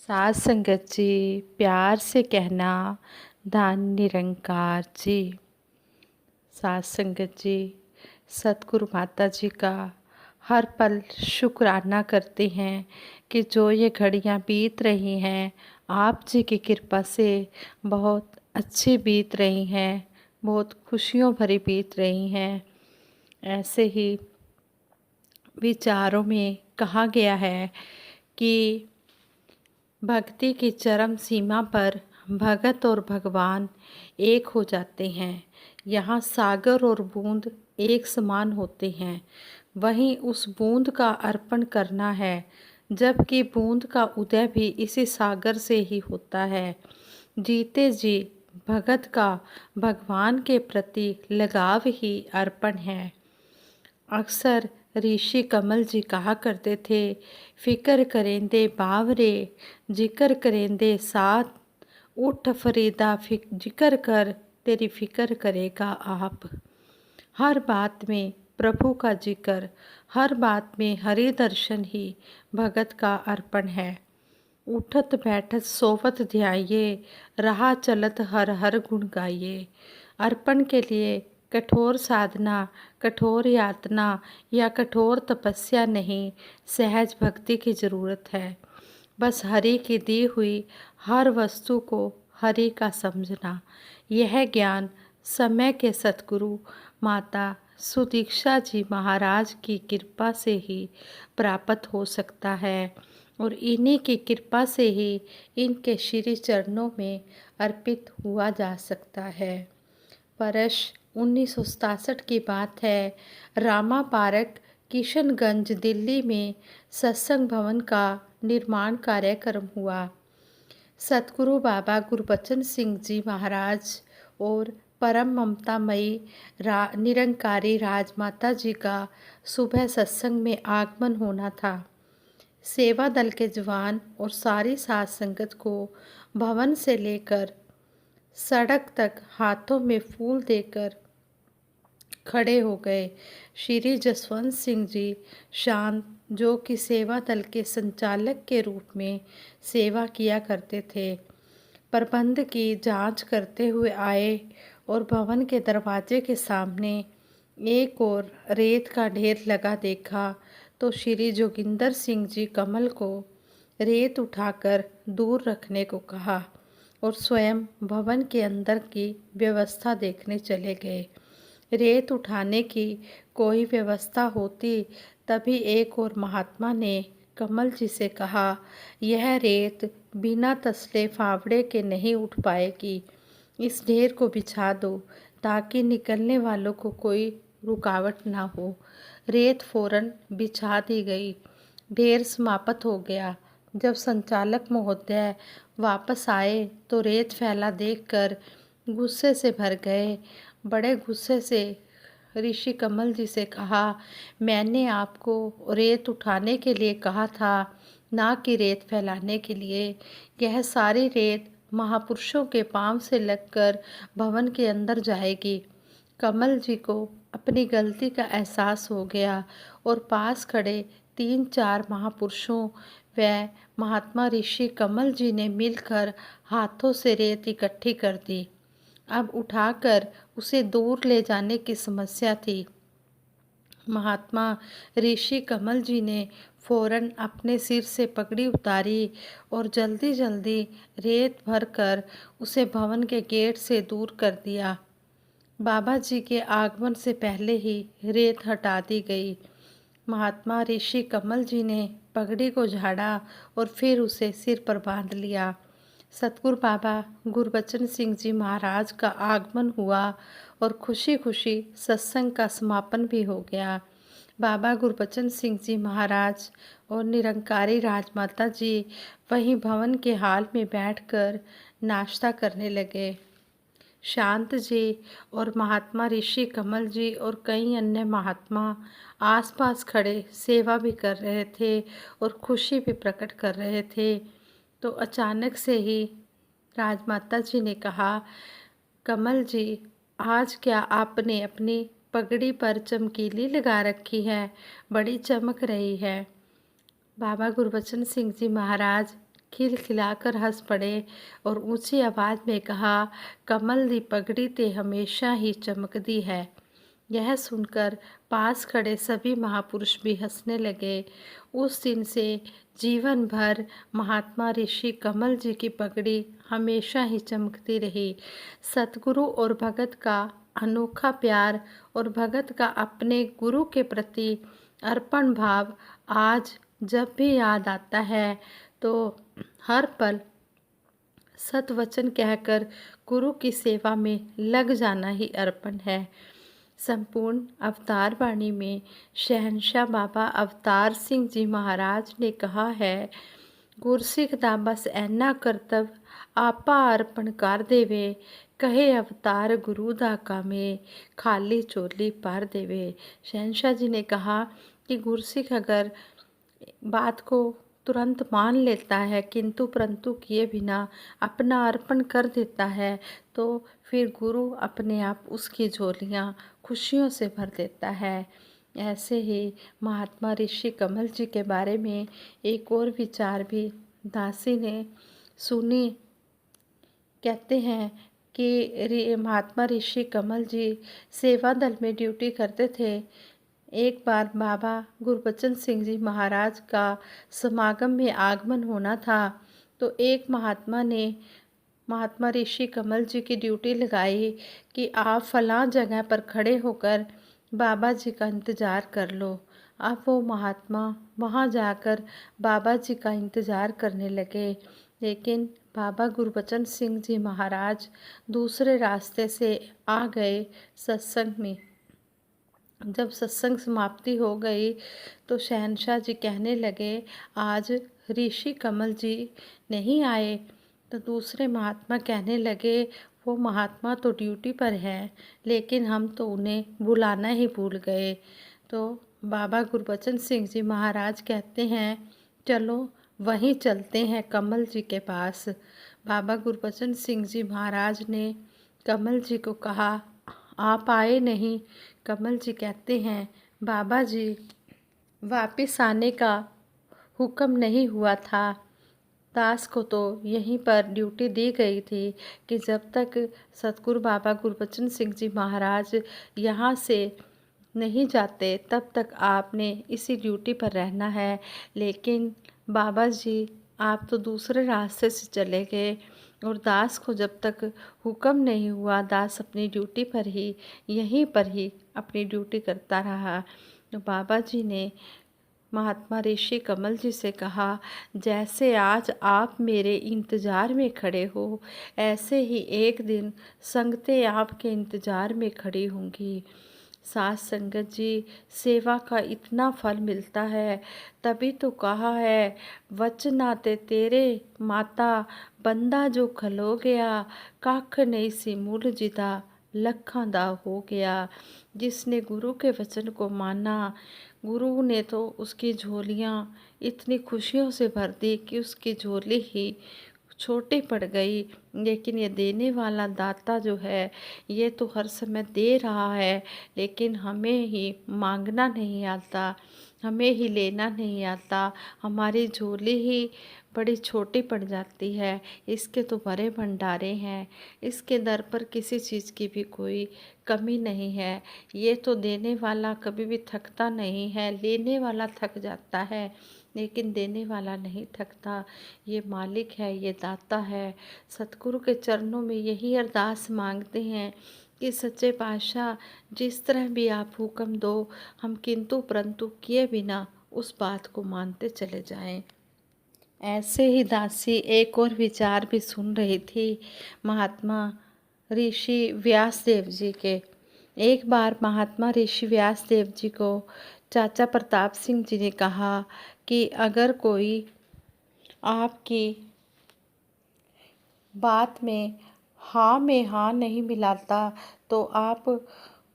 साथ संगत जी, प्यार से कहना धन निरंकार जी। साथ संगत जी, सतगुरु माता जी का हर पल शुक्राना करते हैं कि जो ये घड़ियाँ बीत रही हैं आप जी की कृपा से बहुत अच्छी बीत रही हैं, बहुत खुशियों भरी बीत रही हैं। ऐसे ही विचारों में कहा गया है कि भक्ति की चरम सीमा पर भगत और भगवान एक हो जाते हैं। यहाँ सागर और बूंद एक समान होते हैं, वहीं उस बूंद का अर्पण करना है, जबकि बूंद का उदय भी इसी सागर से ही होता है। जीते जी भगत का भगवान के प्रति लगाव ही अर्पण है। अक्सर ऋषि कमल जी कहा करते थे, फिक्र करेंदे बावरे जिक्र करेंदे साथ, उठ फरीदा जिक्र कर तेरी फिक्र करेगा आप। हर बात में प्रभु का जिक्र, हर बात में हरि दर्शन ही भगत का अर्पण है। उठत बैठत सोवत ध्याइये, राह चलत हर हर गुण गाइये। अर्पण के लिए कठोर साधना, कठोर यातना या कठोर तपस्या नहीं, सहज भक्ति की ज़रूरत है। बस हरि की दी हुई हर वस्तु को हरि का समझना, यह ज्ञान समय के सतगुरु माता सुदीक्षा जी महाराज की कृपा से ही प्राप्त हो सकता है और इन्हीं की कृपा से ही इनके श्री चरणों में अर्पित हुआ जा सकता है। वर्ष 1967 की बात है। रामा पार्क, किशनगंज, दिल्ली में सत्संग भवन का निर्माण कार्यक्रम हुआ। सतगुरु बाबा गुरबचन सिंह जी महाराज और परम ममतामयी निरंकारी राजमाता जी का सुबह सत्संग में आगमन होना था। सेवा दल के जवान और सारी साध संगत को भवन से लेकर सड़क तक हाथों में फूल देकर खड़े हो गए। श्री जसवंत सिंह जी शांत, जो कि सेवा दल के संचालक के रूप में सेवा किया करते थे, प्रबंध की जांच करते हुए आए और भवन के दरवाजे के सामने एक और रेत का ढेर लगा देखा तो श्री जोगिंदर सिंह जी कमल को रेत उठाकर दूर रखने को कहा और स्वयं भवन के अंदर की व्यवस्था देखने चले गए। रेत उठाने की कोई व्यवस्था होती तभी एक और महात्मा ने कमल जी से कहा, यह रेत बिना तसले फावड़े के नहीं उठ पाएगी, इस ढेर को बिछा दो ताकि निकलने वालों को कोई रुकावट ना हो। रेत फौरन बिछा दी गई। ढेर समाप्त हो गया। जब संचालक महोदय वापस आए तो रेत फैला देखकर गुस्से से भर गए। बड़े गुस्से से ऋषि कमल जी से कहा, मैंने आपको रेत उठाने के लिए कहा था, ना कि रेत फैलाने के लिए। यह सारी रेत महापुरुषों के पांव से लगकर भवन के अंदर जाएगी। कमल जी को अपनी गलती का एहसास हो गया और पास खड़े 3-4 महापुरुषों व महात्मा ऋषि कमल जी ने मिलकर हाथों से रेत इकट्ठी कर दी। अब उठाकर उसे दूर ले जाने की समस्या थी। महात्मा ऋषि कमल जी ने फौरन अपने सिर से पगड़ी उतारी और जल्दी जल्दी रेत भरकर उसे भवन के गेट से दूर कर दिया। बाबा जी के आगमन से पहले ही रेत हटा दी गई। महात्मा ऋषि कमल जी ने पगड़ी को झाड़ा और फिर उसे सिर पर बांध लिया। सतगुरु बाबा गुरबचन सिंह जी महाराज का आगमन हुआ और खुशी खुशी सत्संग का समापन भी हो गया। बाबा गुरबचन सिंह जी महाराज और निरंकारी राजमाता जी वहीं भवन के हाल में बैठकर नाश्ता करने लगे। शांत जी और महात्मा ऋषि कमल जी और कई अन्य महात्मा आसपास खड़े सेवा भी कर रहे थे और खुशी भी प्रकट कर रहे थे। तो अचानक से ही राजमाता जी ने कहा, कमल जी, आज क्या आपने अपनी पगड़ी पर चमकीली लगा रखी है, बड़ी चमक रही है। बाबा गुरबचन सिंह जी महाराज खिलखिलाकर हंस पड़े और ऊंची आवाज़ में कहा, कमल दी पगड़ी ते हमेशा ही चमकदी है। यह सुनकर पास खड़े सभी महापुरुष भी हंसने लगे। उस दिन से जीवन भर महात्मा ऋषि कमल जी की पगड़ी हमेशा ही चमकती रही। सतगुरु और भगत का अनोखा प्यार और भगत का अपने गुरु के प्रति अर्पण भाव आज जब भी याद आता है तो हर पल सत वचन कहकर गुरु की सेवा में लग जाना ही अर्पण है। संपूर्ण अवतार वाणी में शहंशाह बाबा अवतार सिंह जी महाराज ने कहा है, गुरसिख दा बस ऐना करतव आपा अर्पण कर देवे, कहे अवतार गुरु दा कामे, खाली चोली पर देवे। शहंशाह जी ने कहा कि गुरसिख अगर बात को तुरंत मान लेता है किंतु परंतु किए बिना अपना अर्पण कर देता है तो फिर गुरु अपने आप उसकी झोलियाँ खुशियों से भर देता है। ऐसे ही महात्मा ऋषि कमल जी के बारे में एक और विचार भी दासी ने सुनी। कहते हैं कि महात्मा ऋषि कमल जी सेवा दल में ड्यूटी करते थे। एक बार बाबा गुरबचन सिंह जी महाराज का समागम में आगमन होना था तो एक महात्मा ने महात्मा ऋषि कमल जी की ड्यूटी लगाई कि आप फलां जगह पर खड़े होकर बाबा जी का इंतज़ार कर लो। अब वो महात्मा वहाँ जाकर बाबा जी का इंतज़ार करने लगे, लेकिन बाबा गुरबचन सिंह जी महाराज दूसरे रास्ते से आ गए सत्संग में। जब सत्संग समाप्ति हो गई तो शहंशाह जी कहने लगे, आज ऋषि कमल जी नहीं आए। तो दूसरे महात्मा कहने लगे, वो महात्मा तो ड्यूटी पर हैं लेकिन हम तो उन्हें बुलाना ही भूल गए। तो बाबा गुरबचन सिंह जी महाराज कहते हैं, चलो वहीं चलते हैं कमल जी के पास। बाबा गुरबचन सिंह जी महाराज ने कमल जी को कहा, आप आए नहीं। कमल जी कहते हैं, बाबा जी वापस आने का हुक्म नहीं हुआ था, दास को तो यहीं पर ड्यूटी दी गई थी कि जब तक सतगुरु बाबा गुरबचन सिंह जी महाराज यहाँ से नहीं जाते तब तक आपने इसी ड्यूटी पर रहना है। लेकिन बाबा जी आप तो दूसरे रास्ते से चले गए और दास को जब तक हुक्म नहीं हुआ दास अपनी ड्यूटी पर ही यहीं पर ही अपनी ड्यूटी करता रहा। तो बाबा जी ने महात्मा ऋषि कमल जी से कहा, जैसे आज आप मेरे इंतज़ार में खड़े हो ऐसे ही एक दिन संगतें आपके इंतज़ार में खड़ी होंगी। साथ संगत जी, सेवा का इतना फल मिलता है, तभी तो कहा है, वचना ते तेरे माता, बंदा जो खलो गया, कख नहीं सी मुल जिदा, लखा दा हो गया। जिसने गुरु के वचन को माना, गुरु ने तो उसकी झोलियाँ इतनी खुशियों से भर दी कि उसकी झोली ही छोटी पड़ गई। लेकिन ये देने वाला दाता जो है ये तो हर समय दे रहा है, लेकिन हमें ही मांगना नहीं आता, हमें ही लेना नहीं आता, हमारी झोली ही बड़ी छोटी पड़ जाती है। इसके तो बड़े भंडारे हैं, इसके दर पर किसी चीज़ की भी कोई कमी नहीं है। ये तो देने वाला कभी भी थकता नहीं है, लेने वाला थक जाता है लेकिन देने वाला नहीं थकता। ये मालिक है, ये दाता है। सतगुरु के चरणों में यही अरदास मांगते हैं कि सच्चे पातशाह जिस तरह भी आप हुक्म दो, हम किंतु परंतु किए बिना उस बात को मानते चले जाएं। ऐसे ही दासी एक और विचार भी सुन रही थी महात्मा ऋषि व्यासदेव जी के। एक बार महात्मा ऋषि व्यासदेव जी को चाचा प्रताप सिंह जी ने कहा कि अगर कोई आपकी बात में हाँ नहीं मिलाता तो आप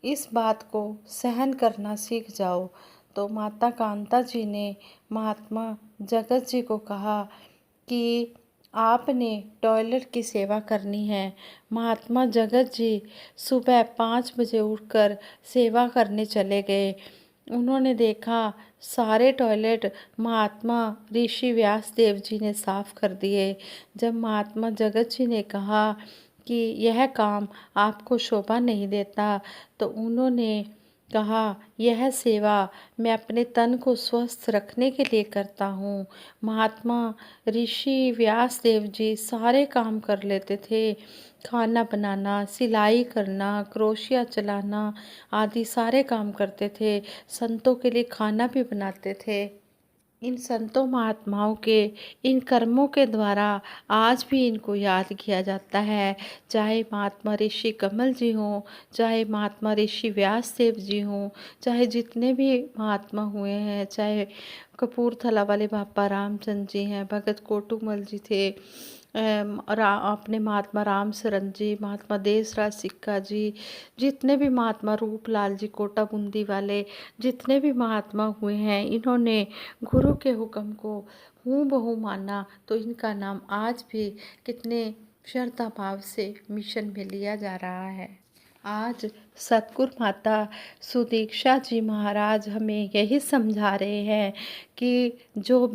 इस बात को सहन करना सीख जाओ। तो माता कांता जी ने महात्मा जगत जी को कहा कि आपने टॉयलेट की सेवा करनी है। महात्मा जगत जी सुबह 5 बजे उठकर सेवा करने चले गए। उन्होंने देखा सारे टॉयलेट महात्मा ऋषि व्यास देव जी ने साफ कर दिए। जब महात्मा जगत जी ने कहा कि यह काम आपको शोभा नहीं देता, तो उन्होंने कहा यह सेवा मैं अपने तन को स्वस्थ रखने के लिए करता हूँ। महात्मा ऋषि व्यास देव जी सारे काम कर लेते थे, खाना बनाना, सिलाई करना, क्रोशिया चलाना आदि सारे काम करते थे। संतों के लिए खाना भी बनाते थे। इन संतों महात्माओं के इन कर्मों के द्वारा आज भी इनको याद किया जाता है। चाहे महात्मा ऋषि कमल जी हों, चाहे महात्मा ऋषि व्यास देव जी हों, चाहे जितने भी महात्मा हुए हैं, चाहे कपूरथला वाले बाबा रामचंद्र जी हैं, भगत कोटुमल जी थे, अपने महात्मा राम शरण जी, महात्मा देसराज सिक्का जी, जितने भी महात्मा रूपलाल जी कोटा बूंदी वाले, जितने भी महात्मा हुए हैं, इन्होंने गुरु के हुक्म को हूबहू माना, तो इनका नाम आज भी कितने श्रद्धा भाव से मिशन में लिया जा रहा है। आज सतगुरु माता सुदीक्षा जी महाराज हमें यही समझा रहे हैं कि जो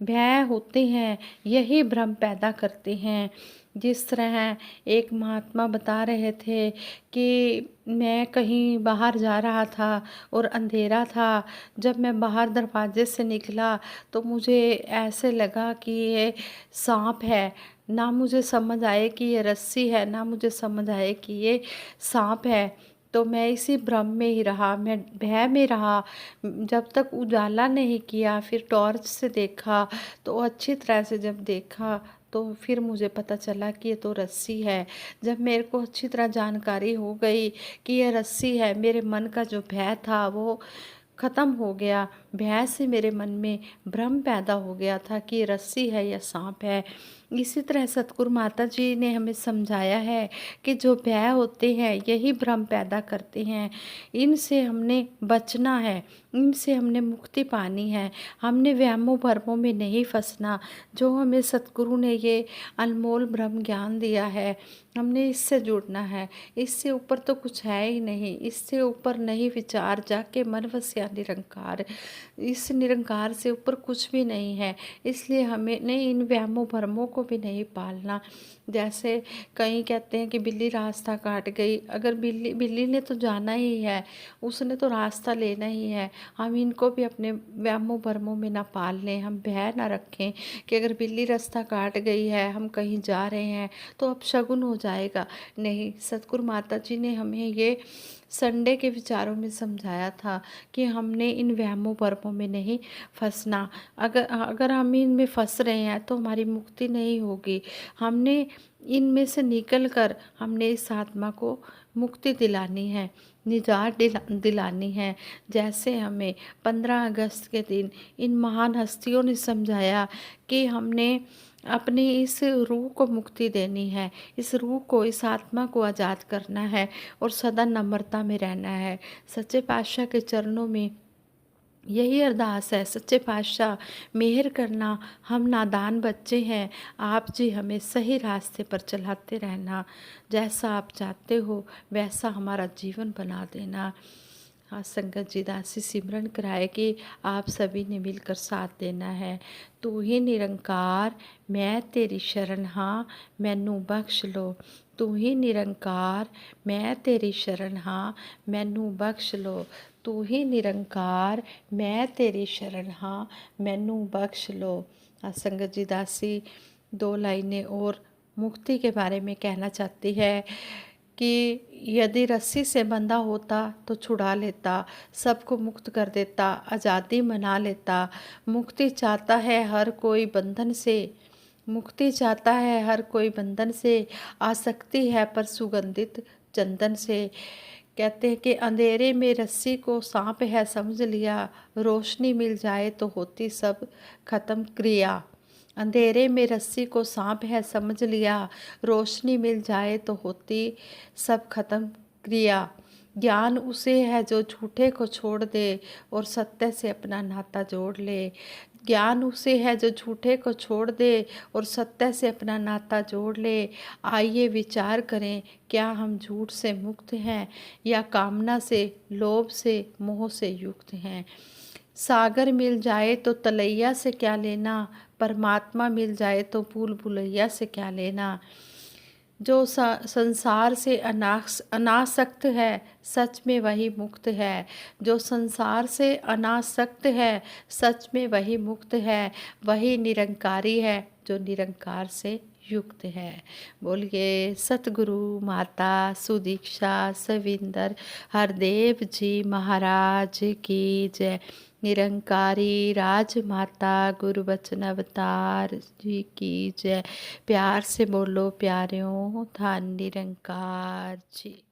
भय होते हैं यही भ्रम पैदा करते हैं। जिस तरह एक महात्मा बता रहे थे कि मैं कहीं बाहर जा रहा था और अंधेरा था। जब मैं बाहर दरवाजे से निकला तो मुझे ऐसे लगा कि ये सांप है। ना मुझे समझ आए कि ये रस्सी है, ना मुझे समझ आए कि ये सांप है। तो मैं इसी भ्रम में ही रहा, मैं भय में रहा। जब तक उजाला नहीं किया, फिर टॉर्च से देखा, तो अच्छी तरह से जब देखा तो फिर मुझे पता चला कि ये तो रस्सी है। जब मेरे को अच्छी तरह जानकारी हो गई कि ये रस्सी है, मेरे मन का जो भय था वो ख़त्म हो गया। भय से मेरे मन में भ्रम पैदा हो गया था कि ये रस्सी है या सांप है। इसी तरह सतगुरु माता जी ने हमें समझाया है कि जो भय होते हैं यही भ्रम पैदा करते हैं। इनसे हमने बचना है, इनसे हमने मुक्ति पानी है। हमने वहमों भरमों में नहीं फंसना। जो हमें सतगुरु ने ये अनमोल ब्रह्म ज्ञान दिया है, हमने इससे जुड़ना है। इससे ऊपर तो कुछ है ही नहीं। इससे ऊपर नहीं विचार जाके मन वस्या निरंकार। इस निरंकार से ऊपर कुछ भी नहीं है। इसलिए हमें ने इन वहमों भरमों को भी नहीं पालना। जैसे कई कहते हैं कि बिल्ली रास्ता काट गई। अगर बिल्ली ने तो जाना ही है, उसने तो रास्ता लेना ही है। हम इनको भी अपने वहमों भरमों में ना पाल लें। हम भय ना रखें कि अगर बिल्ली रास्ता काट गई है, हम कहीं जा रहे हैं तो अब शगुन हो जाएगा। नहीं, सतगुरु माता जी ने हमें ये संडे के विचारों में समझाया था कि हमने इन वहमों भरमों में नहीं फंसना। अगर अगर हम इनमें फंस रहे हैं तो हमारी मुक्ति नहीं होगी। हमने इनमें से निकल कर हमने इस आत्मा को मुक्ति दिलानी है, निजात दिलानी है। जैसे हमें 15 अगस्त के दिन इन महान हस्तियों ने समझाया कि हमने अपनी इस रूह को मुक्ति देनी है, इस रूह को, इस आत्मा को आज़ाद करना है और सदा नम्रता में रहना है। सच्चे पातशाह के चरणों में यही अरदास है, सच्चे पातशाह मेहर करना, हम नादान बच्चे हैं, आप जी हमें सही रास्ते पर चलाते रहना। जैसा आप चाहते हो वैसा हमारा जीवन बना देना। हाँ, संगत जी दासी सिमरन कराए कि आप सभी ने मिलकर साथ देना है। तू ही निरंकार मैं तेरी शरण हाँ, मैनू बख्श लो। तू ही निरंकार मैं तेरी शरण हाँ, मैनू बख्श लो। तू ही निरंकार मैं तेरी शरण हाँ, मैनू बख्श लो। संगत जी दासी 2 लाइनें और मुक्ति के बारे में कहना चाहती है कि यदि रस्सी से बंधा होता तो छुड़ा लेता, सबको मुक्त कर देता, आज़ादी मना लेता। मुक्ति चाहता है हर कोई बंधन से, मुक्ति चाहता है हर कोई बंधन से, आसक्ति है पर सुगंधित चंदन से। कहते हैं कि अंधेरे में रस्सी को सांप है समझ लिया, रोशनी मिल जाए तो होती सब खत्म क्रिया। अंधेरे में रस्सी को सांप है समझ लिया, रोशनी मिल जाए तो होती सब खत्म क्रिया। ज्ञान उसे है जो झूठे को छोड़ दे और सत्य से अपना नाता जोड़ ले। ज्ञान उसे है जो झूठे को छोड़ दे और सत्य से अपना नाता जोड़ ले। आइए विचार करें, क्या हम झूठ से मुक्त हैं या कामना से, लोभ से, मोह से युक्त हैं। सागर मिल जाए तो तलैया से क्या लेना, परमात्मा मिल जाए तो भूल भुलैया से क्या लेना। जो संसार से अनासक्त है, सच में वही मुक्त है। जो संसार से अनासक्त है, सच में वही मुक्त है। वही निरंकारी है जो निरंकार से युक्त है। बोलिए सतगुरु माता सुदीक्षा सविंदर हरदेव जी महाराज की जय। निरंकारी राजमाता गुरु वचन अवतार जी की जय। प्यार से बोलो प्यारों, धन निरंकार जी।